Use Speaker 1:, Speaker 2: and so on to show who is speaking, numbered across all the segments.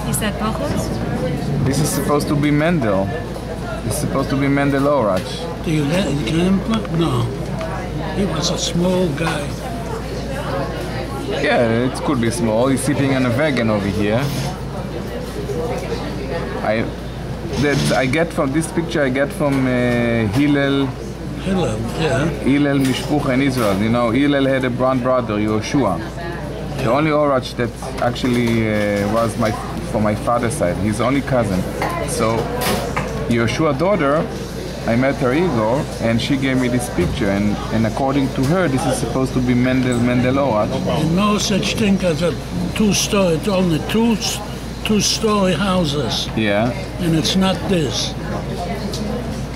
Speaker 1: Is that Wוחוצ'k?
Speaker 2: This is supposed to be Mendel. This is supposed to be Mendel Oraç.
Speaker 3: Do you grandpa? No. He was a small guy.
Speaker 2: Yeah, it could be small. He's sitting on a wagon over here. I get from this picture. I get from Hillel.
Speaker 3: Hillel, yeah.
Speaker 2: Hillel Mishpucha in Israel. You know, Hillel had a brown brother, Yehoshua. The only Oraç that actually was for my father's side. He's the only cousin. So Yehoshua's daughter, I met her Igor, and she gave me this picture. And according to her, this is supposed to be Mendel Oraç.
Speaker 3: No such thing as a two-story. It's only two-story houses.
Speaker 2: Yeah.
Speaker 3: And it's not this.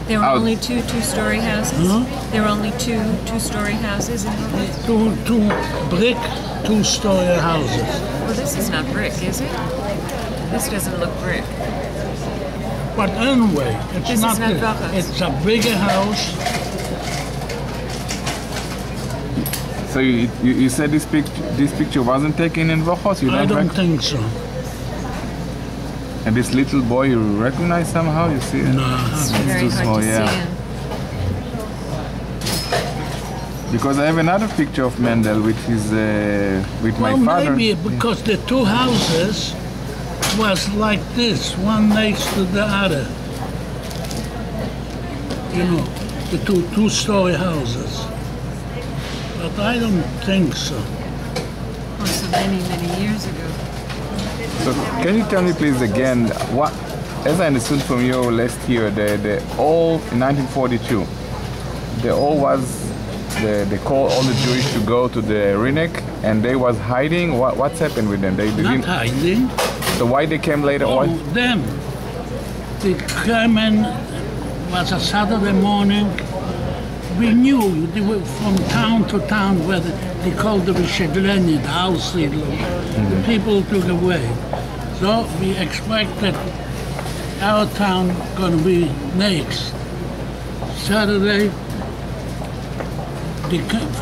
Speaker 1: There were only two-story houses?
Speaker 3: Huh?
Speaker 1: There were only two-story houses in Wוחוצ'k?
Speaker 3: Two brick, two-story houses.
Speaker 1: Well, this is not brick, is it? This doesn't look brick.
Speaker 3: But anyway, it's
Speaker 1: This
Speaker 3: not
Speaker 1: is not
Speaker 3: this.
Speaker 1: Wוחוצ'k.
Speaker 3: It's a bigger house.
Speaker 2: So you said this picture wasn't taken in Wוחוצ'k?
Speaker 3: I don't think so.
Speaker 2: And this little boy you recognize somehow? You see it?
Speaker 3: No.
Speaker 1: It's
Speaker 2: It's
Speaker 1: very
Speaker 2: too
Speaker 1: hard
Speaker 2: small,
Speaker 1: to
Speaker 2: yeah.
Speaker 1: see him.
Speaker 2: Because I have another picture of Mendel, which is with my
Speaker 3: Well,
Speaker 2: father.
Speaker 3: maybe because the two houses was like this, one next to the other. You know, the two-story houses. But I don't think so.
Speaker 1: Oh, so many years ago.
Speaker 2: So can you tell me please again, what, as I understood from you last year, the all in 1942, the all was, they called all the Jewish to go to the Rinek and they was hiding. What's happened with them? They
Speaker 3: Not
Speaker 2: didn't.
Speaker 3: hiding.
Speaker 2: So why they came later?
Speaker 3: Oh,
Speaker 2: Why?
Speaker 3: them. They came in, was a Saturday morning. We knew they were from town to town where they called the Vishegleni, the house siedler. The people took away. So we expected our town going to be next. Saturday,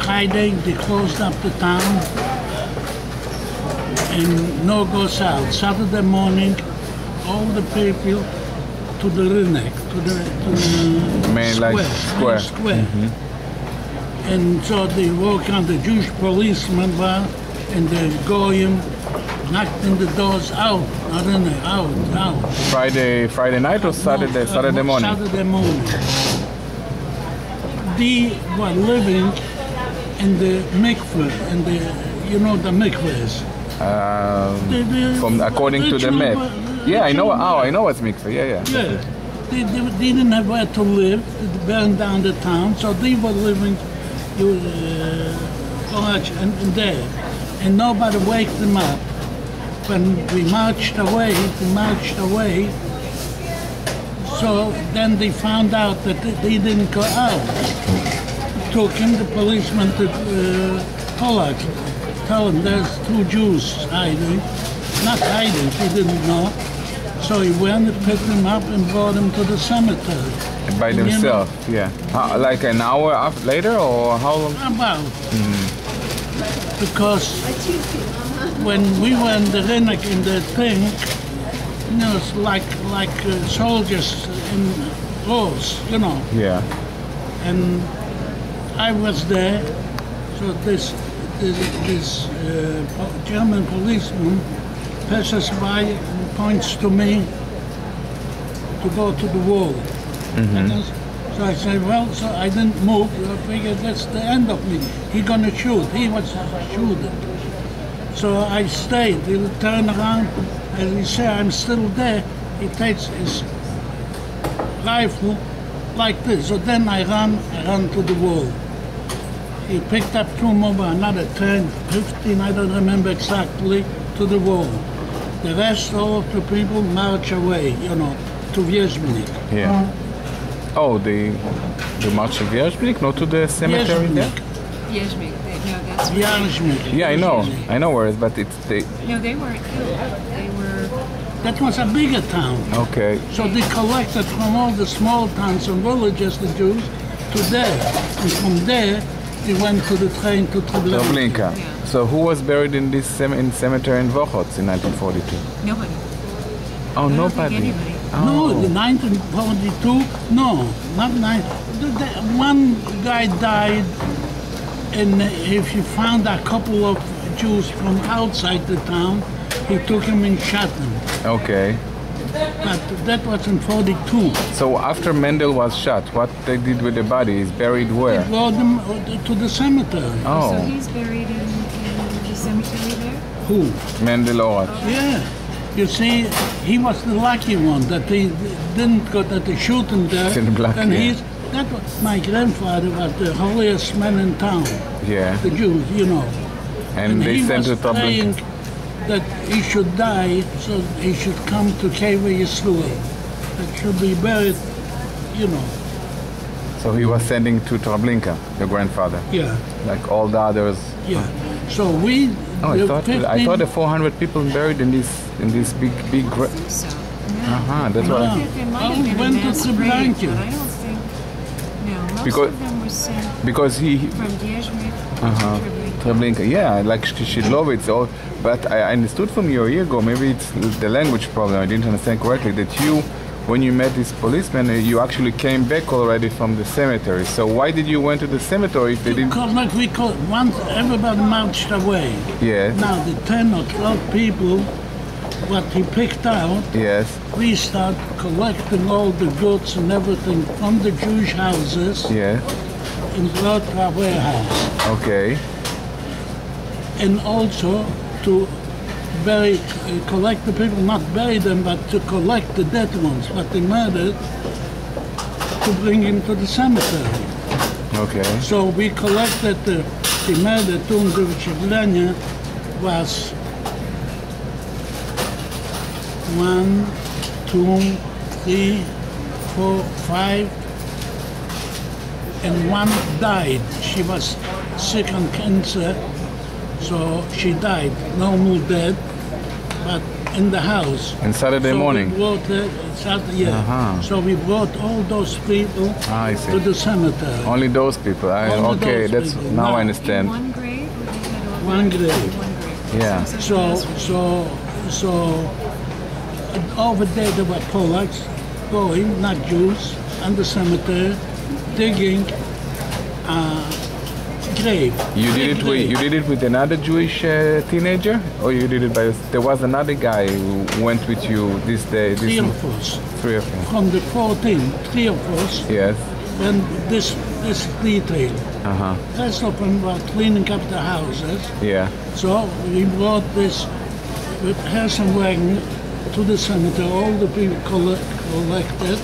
Speaker 3: Friday, they closed up the town and no goes out. Saturday morning, all the people to the Rinek, to the
Speaker 2: Main,
Speaker 3: square.
Speaker 2: like, square.
Speaker 3: Main square. And so they walk on, the Jewish policemen were, and the goyim knocked on the doors out, not in there, out.
Speaker 2: Friday night or Saturday morning?
Speaker 3: Saturday morning. They were living in the mikveh, you know the mikvehs.
Speaker 2: From according to the map. Yeah, I know. Oh, I know what's mikveh. Yeah.
Speaker 3: Yeah. They didn't have where to live. They burned down the town, so they were living there. And nobody waked them up. When we marched away, so then they found out that they didn't go out. Took him, the policeman, to Polak. Tell him there's two Jews hiding. Not hiding, he didn't know. So he went and picked him up and brought him to the cemetery.
Speaker 2: By themselves, yeah. Like an hour later, or how long?
Speaker 3: About. Because when we were in the Rinek, in the thing, you know, it's like soldiers in rows, you know.
Speaker 2: Yeah.
Speaker 3: And I was there, so this German policeman passes by and points to me to go to the wall. So I said, well, so I didn't move. I figured that's the end of me. He's gonna shoot. He was shooting. So I stayed. He would turn around and he said, I'm still there. He takes his rifle like this. So then I ran to the wall. He picked up two more, another 10, 15, I don't remember exactly, to the wall. The rest, all of the people march away, you know, to Vjezhnik.
Speaker 2: Yeah. Oh, the march to Vjezhnik, not to the cemetery there?
Speaker 1: Yezhnik, no, that's...
Speaker 3: Vjezhnik.
Speaker 2: Yeah, I know where it is, but it's the...
Speaker 1: No, they weren't killed. They were...
Speaker 3: That was a bigger town.
Speaker 2: Okay.
Speaker 3: So they collected from all the small towns and villages, the Jews, to there. And from there, they went to the train to Treblinka.
Speaker 2: Yeah. So who was buried in this cemetery in Wוחוצ'k in 1942?
Speaker 1: Nobody.
Speaker 2: Oh,
Speaker 1: I don't
Speaker 2: nobody.
Speaker 1: think anybody.
Speaker 3: No,
Speaker 2: Oh.
Speaker 3: the 1942, no, not 9. One guy died, and if he found a couple of Jews from outside the town, he took him and shot them.
Speaker 2: Okay.
Speaker 3: But that was in 42.
Speaker 2: So after Mendel was shot, what they did with the body? He's buried where?
Speaker 3: Brought him to the cemetery.
Speaker 1: So
Speaker 2: Oh,
Speaker 1: he's buried in the cemetery there?
Speaker 3: Who?
Speaker 2: Mendel Oraç.
Speaker 3: Yeah. You see, he was the lucky one that they didn't go that they shoot him there.
Speaker 2: Didn't block,
Speaker 3: and
Speaker 2: yeah.
Speaker 3: that was, my grandfather was the holiest man in town,
Speaker 2: Yeah.
Speaker 3: the Jews, you know.
Speaker 2: And they
Speaker 3: he
Speaker 2: sent
Speaker 3: was
Speaker 2: to
Speaker 3: praying
Speaker 2: Treblinka.
Speaker 3: that he should die, so he should come to Cave Yisrael. That should be buried, you know.
Speaker 2: So he was sending to Treblinka, your grandfather,
Speaker 3: Yeah,
Speaker 2: like all the others.
Speaker 3: yeah. So we.
Speaker 2: Oh,
Speaker 3: the
Speaker 2: I thought the 400 people buried in this big grave.
Speaker 1: So,
Speaker 2: That's what.
Speaker 3: No.
Speaker 1: there might have been
Speaker 3: went
Speaker 1: a
Speaker 3: to
Speaker 1: mass grave,
Speaker 3: Treblinka.
Speaker 1: but I don't think. No, most
Speaker 2: Because-
Speaker 1: of them were sent
Speaker 2: Because he
Speaker 1: from Dierzmit to Treblinka.
Speaker 2: Treblinka, yeah, like Shidlovitz. Or, but I understood from you a year ago, maybe it's the language problem, I didn't understand correctly, that you, when you met this policeman, you actually came back already from the cemetery. So why did you went to the cemetery if they didn't?
Speaker 3: Because like we call once everybody marched away.
Speaker 2: Yes,
Speaker 3: Now the 10 or 12 people, what he picked out,
Speaker 2: yes,
Speaker 3: we start collecting all the goods and everything from the Jewish houses
Speaker 2: yes,
Speaker 3: and brought to our warehouse.
Speaker 2: okay,
Speaker 3: And also to collect the people, not bury them, but to collect the dead ones, what they murdered, to bring him to the cemetery.
Speaker 2: okay,
Speaker 3: So we collected the murder tomb of Chivlenia was 1, 2, 3, 4, 5, and one died. She was sick on cancer, so she died. No more dead, but in the house.
Speaker 2: and Saturday morning.
Speaker 3: We brought So we brought all those people
Speaker 2: I see.
Speaker 3: to the cemetery.
Speaker 2: Only those people.
Speaker 3: Only
Speaker 2: Okay,
Speaker 3: those
Speaker 2: that's
Speaker 3: people.
Speaker 2: now I
Speaker 3: No.
Speaker 2: understand.
Speaker 1: One grave? Or they had all
Speaker 3: One grave.
Speaker 1: one grave?
Speaker 2: Yeah.
Speaker 3: So over there there were Polacks going, not Jews, on the cemetery, digging a grave.
Speaker 2: You did it with
Speaker 3: Grave.
Speaker 2: another Jewish teenager, or you did it by? There was another guy who went with you this day.
Speaker 3: Three of us.
Speaker 2: Three of them.
Speaker 3: From the 14, 3 of us,
Speaker 2: Yes.
Speaker 3: and this detail.
Speaker 2: Uh huh.
Speaker 3: The rest of them were cleaning up the houses.
Speaker 2: Yeah.
Speaker 3: So we brought this with Hersen wagon to the cemetery, all the people collected,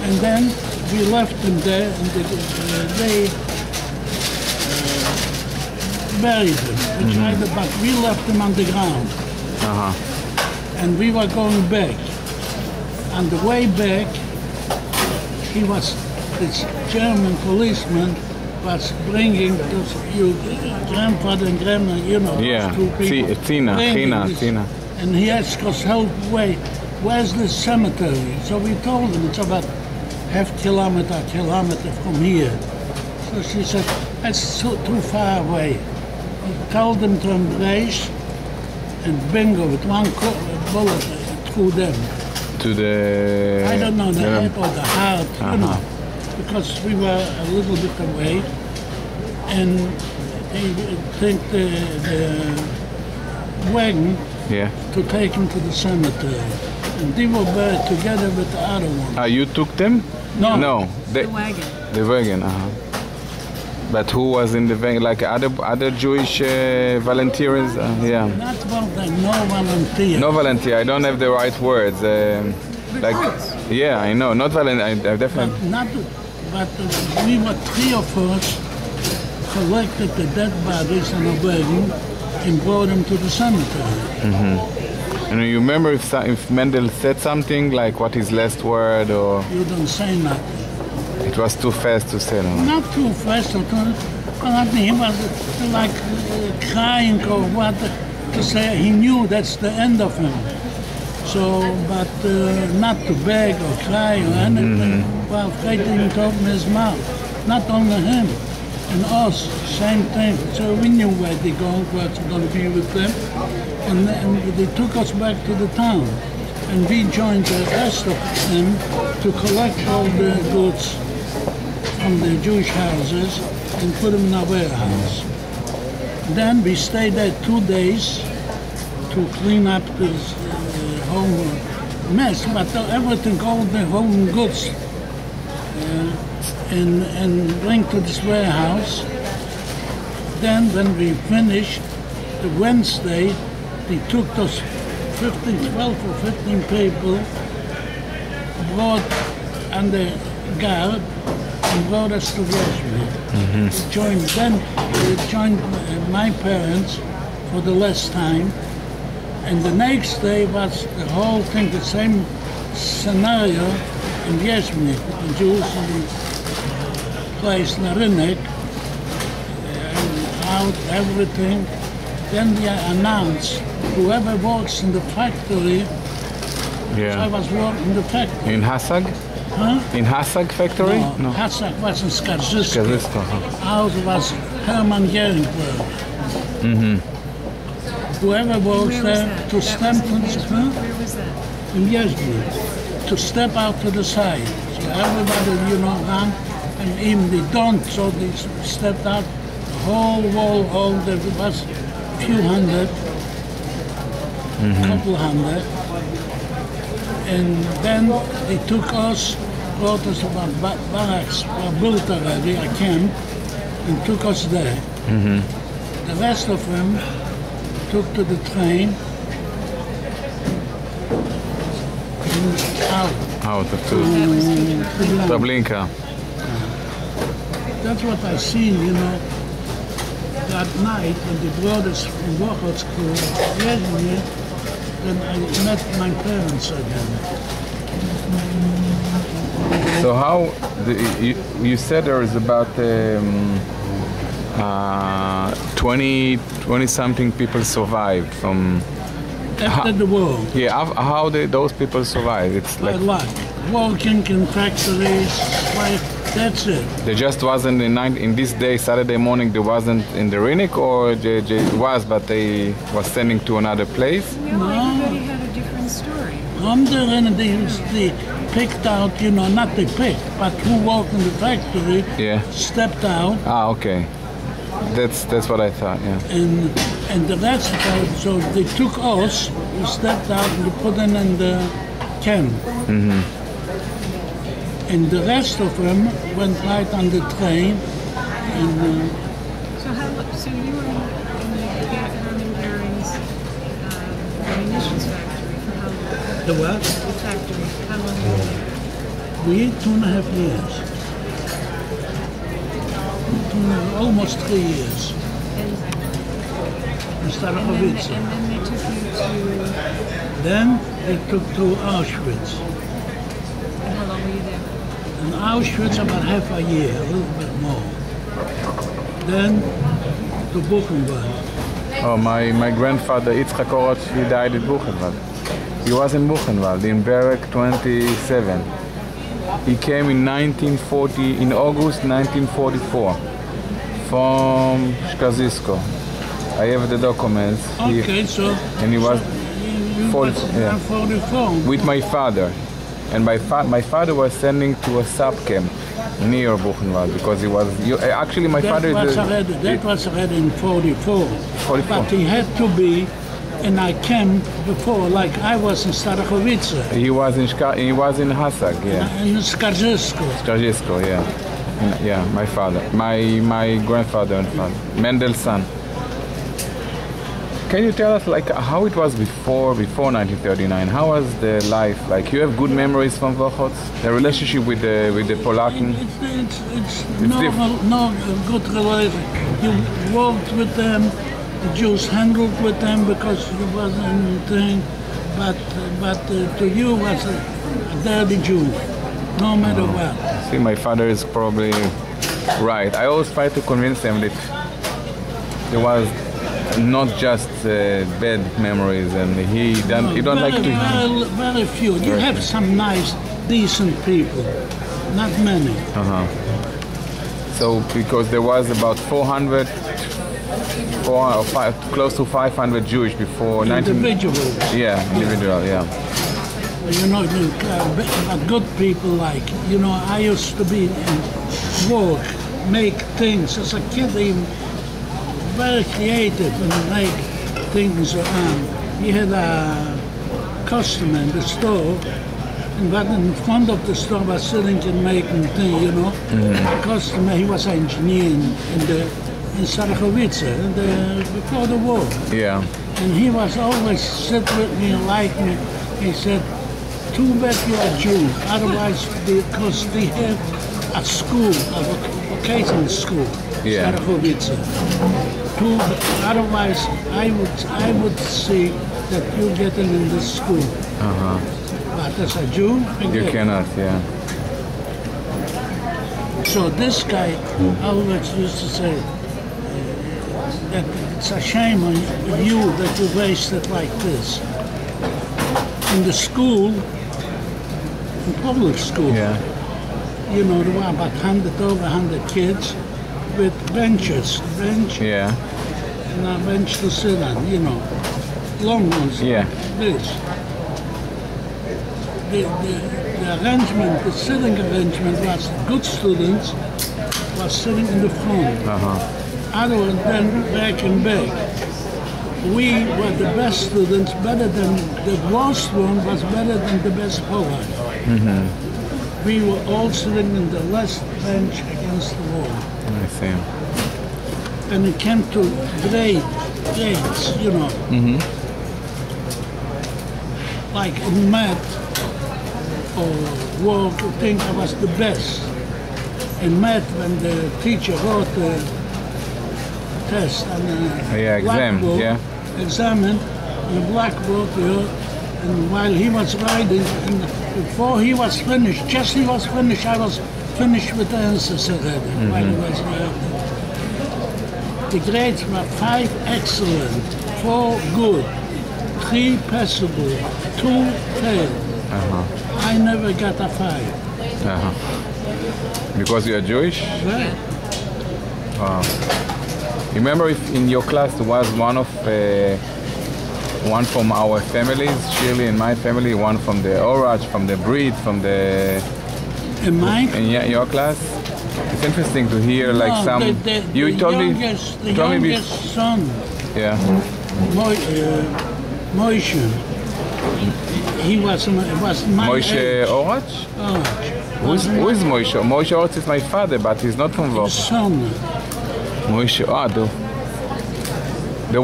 Speaker 3: and then we left them there, and they buried them. We tried to, but we left them on the ground,
Speaker 2: Uh huh.
Speaker 3: and we were going back. On the way back, this German policeman was bringing those, your grandfather and grandma, you know,
Speaker 2: Yeah.
Speaker 3: those two people.
Speaker 2: Tina.
Speaker 3: bringing this. And he asked us, where's the cemetery? So we told him it's about half kilometer from here. So she said, that's too far away. We told them to embrace, and bingo, with one bullet through them.
Speaker 2: To the.
Speaker 3: I don't know, the head or the heart, you know, because we were a little bit away. And they think the wagon
Speaker 2: Yeah.
Speaker 3: to take him to the cemetery. And they were buried together with the other one.
Speaker 2: You took them?
Speaker 3: No.
Speaker 2: No.
Speaker 1: The wagon.
Speaker 2: The wagon. But who was in the wagon? Like other Jewish volunteers? Yeah.
Speaker 3: Not no volunteer.
Speaker 2: No volunteer. I don't have the right words. Like. Yeah, I know. Not volunteer. I definitely.
Speaker 3: But we were 3 of us collected the dead bodies in a wagon and brought them to the cemetery.
Speaker 2: And you remember if Mendel said something like what his last word, or
Speaker 3: You don't say nothing.
Speaker 2: it was too fast to say? No?
Speaker 3: Not too fast, he was like crying or what to say. He knew that's the end of him. So, but not to beg or cry or anything. Well, Fred didn't open his mouth. Not only him, and us, same thing. So we knew where they're going to be with them. And they took us back to the town. and we joined the rest of them to collect all the goods from the Jewish houses and put them in a warehouse. Then we stayed there 2 days to clean up this whole mess, but everything, all the home goods, and bring to this warehouse. Then when we finished, the Wednesday, they took those 12 or 15 people, brought under guard, and brought us to Rashmi. Then we joined my parents for the last time, and the next day was the whole thing, the same scenario in Yeshmi, the Jews in the place, Narinek, and out everything. Then they announced, whoever works in the factory, I was working in the factory.
Speaker 2: In Hasag?
Speaker 3: Huh?
Speaker 2: In Hasag factory?
Speaker 3: No. Hasag was in Skarzysko. Ours was Hermann Geringberg. Whoever works there to step
Speaker 1: Where was that?
Speaker 3: in Yezdi, to step out to the side. So everybody, ran, and even they don't, so they stepped out. The whole wall, there was a few hundred, couple hundred. And then they took us, brought us about barracks, built already, a camp, and took us there. The rest of them took to the train and out
Speaker 2: of Treblinka.
Speaker 3: That's what I seen, that night when the brothers from Wוחוצ'k read me, then I met my parents again.
Speaker 2: So how, you said there is about 20 something people survived from...
Speaker 3: After the war.
Speaker 2: Yeah, how did those people survive? It's like...
Speaker 3: What? Working in factories, that's it.
Speaker 2: There just wasn't in this day, Saturday morning, there wasn't in the Rinik, or it was, but they was sending to another place?
Speaker 1: No, everybody had a different story.
Speaker 3: On the Rinik, they picked out, not they picked, but who worked in the factory, stepped out.
Speaker 2: Ah, okay. That's what I thought, yeah.
Speaker 3: And the rest of it, so they took us, we stepped out and they put them in the camp. And the rest of them went right on the train. And,
Speaker 1: So you were in the Herman Goering's munitions factory for how long?
Speaker 3: the what?
Speaker 1: The factory. How long were you there?
Speaker 3: We 2.5 years. Almost 3 years. In Starachowicz.
Speaker 1: And then they took you to...
Speaker 3: Then they took to Auschwitz.
Speaker 1: And how long were you there?
Speaker 3: In Auschwitz about half a year, a little bit more. Then to Buchenwald.
Speaker 2: Oh, my grandfather, Yitzchak Oraץ, he died in Buchenwald. He was in Buchenwald, in Barrack 27. He came in 1940, in August 1944, from Szkarzysko. I have the documents.
Speaker 3: Okay,
Speaker 2: and he was
Speaker 3: 44.
Speaker 2: With my father. And my father was sending to a sub camp near Buchenwald because he was. Actually, my father
Speaker 3: was already in 44.
Speaker 2: 44.
Speaker 3: But he had to be in a camp before, like I was in Starachowicz.
Speaker 2: He was in Hasag, yeah.
Speaker 3: In Skarzysko.
Speaker 2: Skarzysko, yeah. Yeah, my father, my grandfather and father, Mandel's son. Can you tell us like how it was before 1939? How was the life? Like you have good memories from Wochocz? The relationship with the Polacken?
Speaker 3: It's no good relation. You worked with them, the Jews handled with them because there wasn't anything. But to you was a dirty Jew, no matter what.
Speaker 2: See, my father is probably right. I always try to convince them that there was not just bad memories, and he don't like to.
Speaker 3: Very few. You have some nice, decent people, not many.
Speaker 2: So because there was about 400, close to 500 Jewish before
Speaker 3: individual.
Speaker 2: Yeah, individual. Yeah.
Speaker 3: You know, but good people like, you know, I used to be in work, make things. As a kid, even very creative and make things. He had a customer in the store, and but in front of the store was sitting and making things, you know. The customer, he was an engineer in Sarajevice, before the war.
Speaker 2: Yeah.
Speaker 3: And he was always sit with me and like me. He said, too bad you are Jew, otherwise, because they had a school, a vocational school,
Speaker 2: Yeah.
Speaker 3: Sarajevice. Otherwise, I would see that you're getting in this school. But as a Jew,
Speaker 2: You cannot, yeah.
Speaker 3: So this guy always used to say that it's a shame on you that you raised it like this. In the school, in public school,
Speaker 2: Yeah.
Speaker 3: you know, there were about over 100 kids with benches,
Speaker 2: Yeah.
Speaker 3: and a bench to sit on, you know, long ones
Speaker 2: Yeah.
Speaker 3: like this. The arrangement, the sitting arrangement was good students was sitting in the front. Other than back and back. We were the best students, better than the worst one was better than the best poet. We were all sitting in the last bench against the wall.
Speaker 2: I see.
Speaker 3: And it came to grades, you know. Like in math or work, I think I was the best. In math, when the teacher wrote the test on the blackboard, examined on the blackboard, and while he was writing, and before he was finished, just he was finished, I was finished with the answers already, while he was writing. The grades were 5 excellent, 4 good, 3 passable, 2 fail. I never got a 5.
Speaker 2: Because you are Jewish?
Speaker 3: Right.
Speaker 2: Wow. Remember if in your class there was one from our families, Shirley and my family, one from the Oraç, from the Brit, from the...
Speaker 3: In my
Speaker 2: your class? It's interesting to hear like some...
Speaker 3: you told me... The youngest son,
Speaker 2: Yeah.
Speaker 3: Moshe, he was my
Speaker 2: Moshe
Speaker 3: age.
Speaker 2: Oraç?
Speaker 3: Oh,
Speaker 2: Who is Moshe? Moshe Oraç is my father, but he's not from Wוחוצ'ק.
Speaker 3: son.
Speaker 2: Moshe, there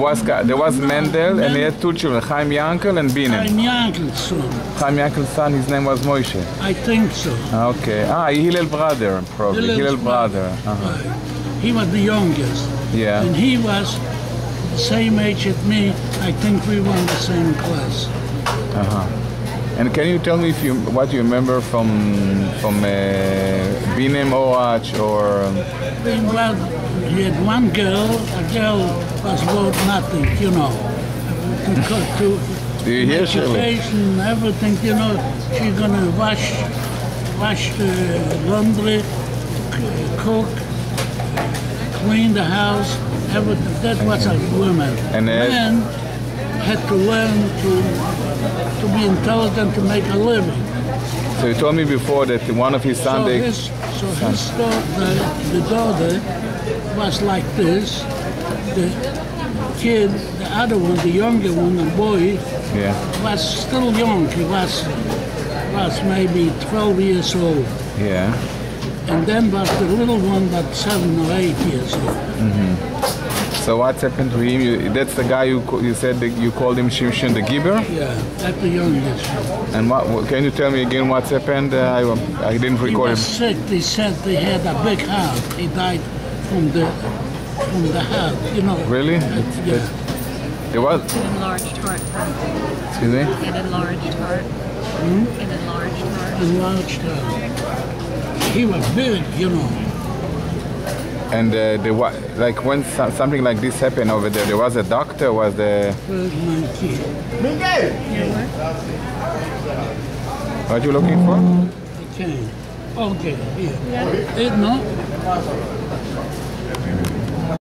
Speaker 2: was Mendel, and he had 2 children, Chaim Yankel and Binem.
Speaker 3: I'm Yankel's son.
Speaker 2: Chaim Yankel's son, his name was Moshe.
Speaker 3: I think so.
Speaker 2: Okay. Hillel brother, probably. Hillel brother.
Speaker 3: He was the youngest.
Speaker 2: Yeah.
Speaker 3: And he was the same age as me. I think we were in the same class.
Speaker 2: And can you tell me what you remember from Binem Oraç or...
Speaker 3: Well, he had one girl. A girl was worth nothing, you know.
Speaker 2: Do you hear, Shirley?
Speaker 3: Education, everything, you know. She's gonna wash the laundry, cook, clean the house, everything. That was a woman.
Speaker 2: And
Speaker 3: men had to learn to be intelligent to make a living.
Speaker 2: So you told me before that one of his Sunday...
Speaker 3: So his daughter, the daughter was like this. The kid, the other one, the younger one, the boy, was still young. He was maybe 12 years old.
Speaker 2: Yeah.
Speaker 3: And then was the little one that 7 or 8 years old.
Speaker 2: So what's happened to him? That's the guy you said that you called him Shimshon the Giver?
Speaker 3: Yeah, that's the youngest.
Speaker 2: And can you tell me again what's happened? I didn't record
Speaker 3: He was sick. They said they had a big heart. He died from the heart, you know.
Speaker 2: Really? There was...
Speaker 1: Enlarged heart.
Speaker 2: Excuse me?
Speaker 1: An enlarged heart. An enlarged heart.
Speaker 3: Enlarged heart. He was big, you know.
Speaker 2: And like when something like this happened over there was a doctor, was the...
Speaker 3: Where's my key?
Speaker 2: What are you looking for?
Speaker 3: Okay. Okay, here. No?